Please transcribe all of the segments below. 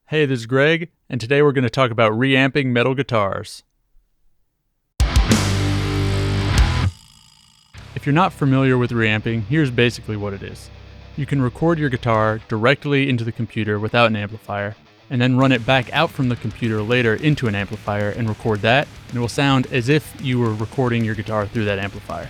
Hey, this is Greg, and today we're going to talk about reamping metal guitars. If you're not familiar with reamping, here's basically what it is. You can record your guitar directly into the computer without an amplifier, and then run it back out from the computer later into an amplifier and record that, and it will sound as if you were recording your guitar through that amplifier.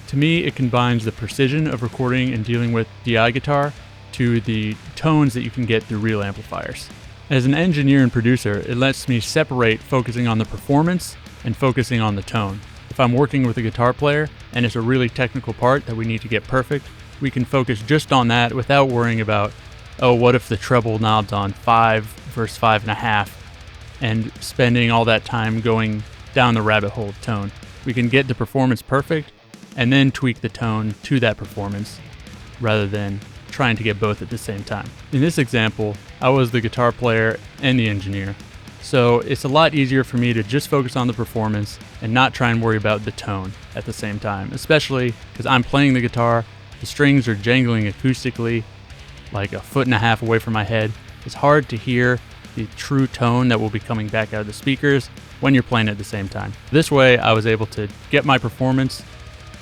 To me, it combines the precision of recording and dealing with DI guitar to the tones that you can get through real amplifiers. As an engineer and producer, it lets me separate focusing on the performance and focusing on the tone. If I'm working with a guitar player and it's a really technical part that we need to get perfect, we can focus just on that without worrying about, oh, what if the treble knob's on 5 versus 5.5, and spending all that time going down the rabbit hole of tone. We can get the performance perfect and then tweak the tone to that performance rather than trying to get both at the same time. In this example, I was the guitar player and the engineer, so it's a lot easier for me to just focus on the performance and not try and worry about the tone at the same time, especially because I'm playing the guitar, the strings are jangling acoustically like 1.5 feet away from my head. It's hard to hear the true tone that will be coming back out of the speakers when you're playing at the same time. This way, I was able to get my performance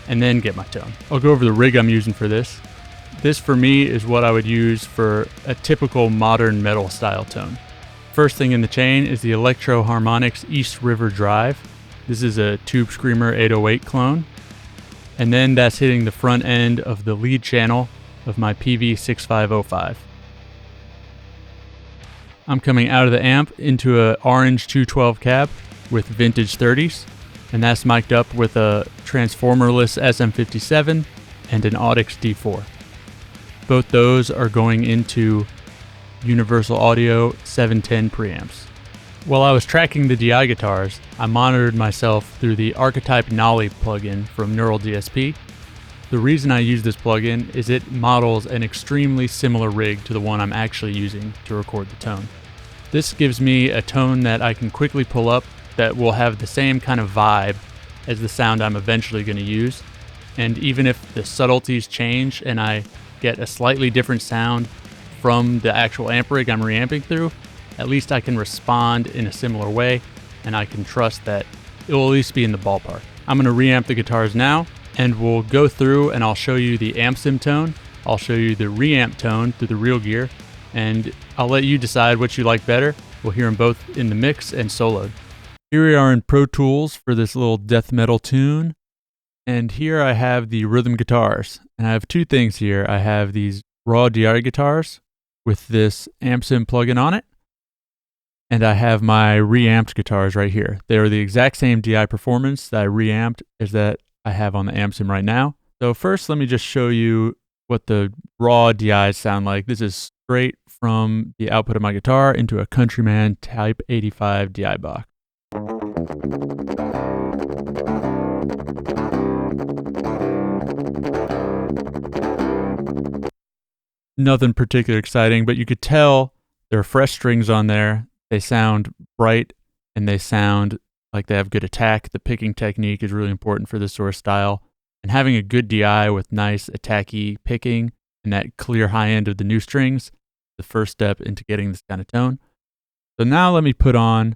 and then get my tone. I'll go over the rig I'm using for this. This for me is what I would use for a typical modern metal style tone. First thing in the chain is the Electro Harmonix East River Drive. This is a Tube Screamer 808 clone. And then that's hitting the front end of the lead channel of my PV6505. I'm coming out of the amp into a orange 212 cab with vintage 30s, and that's mic'd up with a transformerless SM57 and an Audix D4. Both those are going into Universal Audio 710 preamps. While I was tracking the DI guitars, I monitored myself through the Archetype Nolly plugin from Neural DSP. The reason I use this plugin is it models an extremely similar rig to the one I'm actually using to record the tone. This gives me a tone that I can quickly pull up that will have the same kind of vibe as the sound I'm eventually going to use, and even if the subtleties change and I get a slightly different sound from the actual amp rig I'm reamping through, at least I can respond in a similar way, and I can trust that it will at least be in the ballpark. I'm going to reamp the guitars now, and we'll go through and I'll show you the amp sim tone, I'll show you the reamp tone through the real gear, and I'll let you decide what you like better. We'll hear them both in the mix and soloed. Here we are in Pro Tools for this little death metal tune. And here I have the rhythm guitars, and I have two things here. I have these raw DI guitars with this amp sim plugin on it, and I have my reamped guitars right here. They are the exact same DI performance that I reamped as that I have on the amp sim right now. So first, let me just show you what the raw DIs sound like. This is straight from the output of my guitar into a Countryman Type 85 DI box. Nothing particularly exciting, but you could tell there are fresh strings on there. They sound bright and they sound like they have good attack. The picking technique is really important for this sort of style. And having a good DI with nice attacky picking and that clear high end of the new strings, the first step into getting this kind of tone. So now let me put on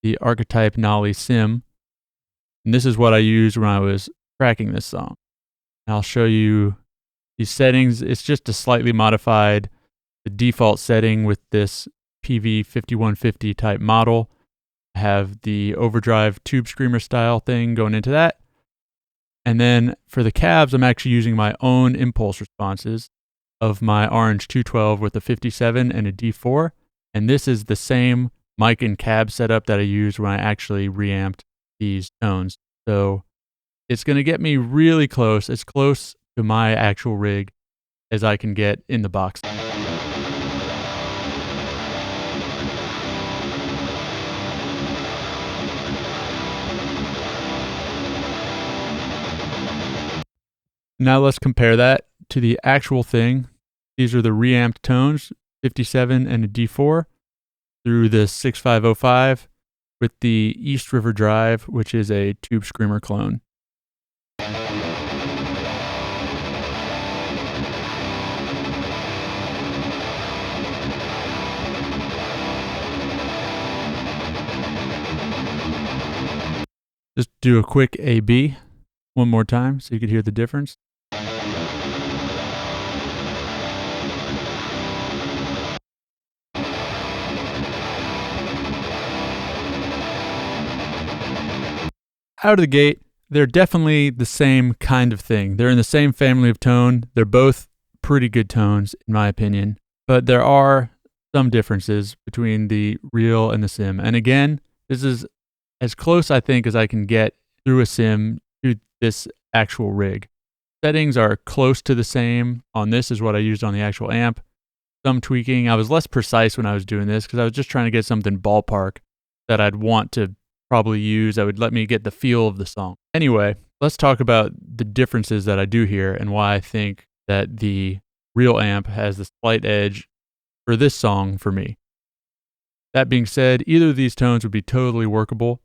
the Archetype Nolly Sim. And this is what I used when I was tracking this song. And I'll show you these settings. It's just a slightly modified, the default setting with this PV5150 type model. I have the overdrive Tube Screamer style thing going into that. And then for the cabs, I'm actually using my own impulse responses of my orange 212 with a 57 and a D4. And this is the same mic and cab setup that I used when I actually reamped these tones. So it's going to get me really close, as close to my actual rig as I can get in the box. Now let's compare that to the actual thing. These are the reamped tones, 57 and a D4, through the 6505 with the East River Drive, which is a Tube Screamer clone. Just do a quick A/B one more time so you could hear the difference. Out of the gate, they're definitely the same kind of thing. They're in the same family of tone. They're both pretty good tones, in my opinion. But there are some differences between the real and the sim. And again, this is as close, I think, as I can get through a sim to this actual rig. Settings are close to the same on this as what I used on the actual amp. Some tweaking. I was less precise when I was doing this because I was just trying to get something ballpark that I'd want to probably use that would let me get the feel of the song. Anyway, let's talk about the differences that I do here and why I think that the real amp has the slight edge for this song for me. That being said, either of these tones would be totally workable.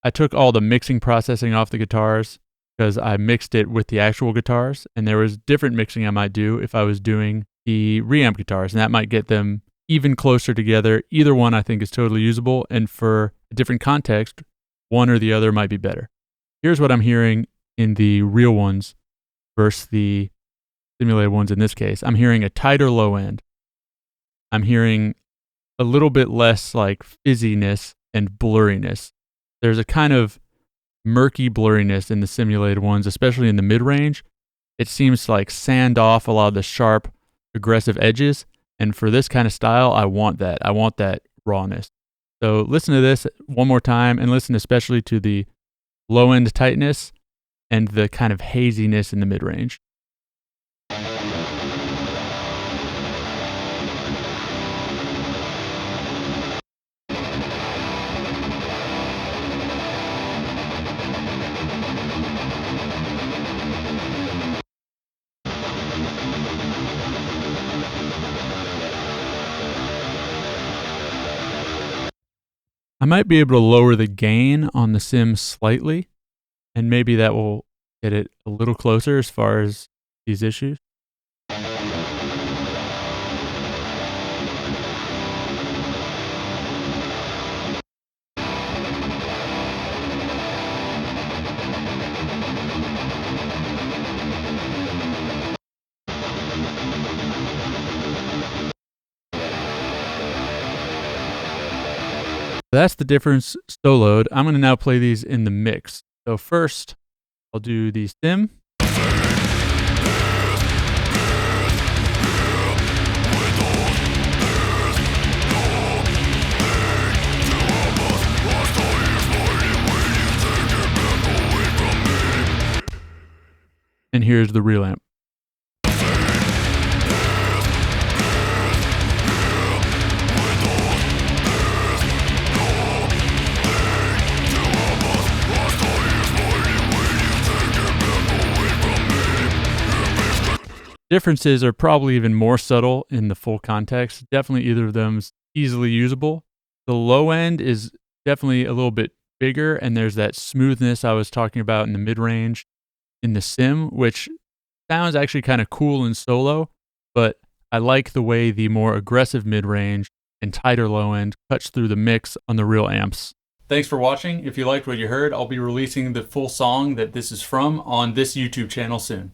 I took all the mixing processing off the guitars because I mixed it with the actual guitars, and there was different mixing I might do if I was doing the reamp guitars, and that might get them even closer together. Either one I think is totally usable, and for a different context, one or the other might be better. Here's what I'm hearing in the real ones versus the simulated ones in this case. I'm hearing a tighter low end. I'm hearing a little bit less like fizziness and blurriness. There's a kind of murky blurriness in the simulated ones, especially in the mid-range. It seems to like sand off a lot of the sharp, aggressive edges. And for this kind of style, I want that. I want that rawness. So listen to this one more time and listen especially to the low end tightness and the kind of haziness in the mid-range. I might be able to lower the gain on the sim slightly, and maybe that will get it a little closer as far as these issues. That's the difference soloed. I'm going to now play these in the mix. So first, I'll do the sim. And here's the real amp. Differences are probably even more subtle in the full context. Definitely either of them's easily usable. The low end is definitely a little bit bigger, and there's that smoothness I was talking about in the mid-range in the sim, which sounds actually kind of cool in solo, but I like the way the more aggressive mid-range and tighter low end cuts through the mix on the real amps. Thanks for watching. If you liked what you heard, I'll be releasing the full song that this is from on this YouTube channel soon.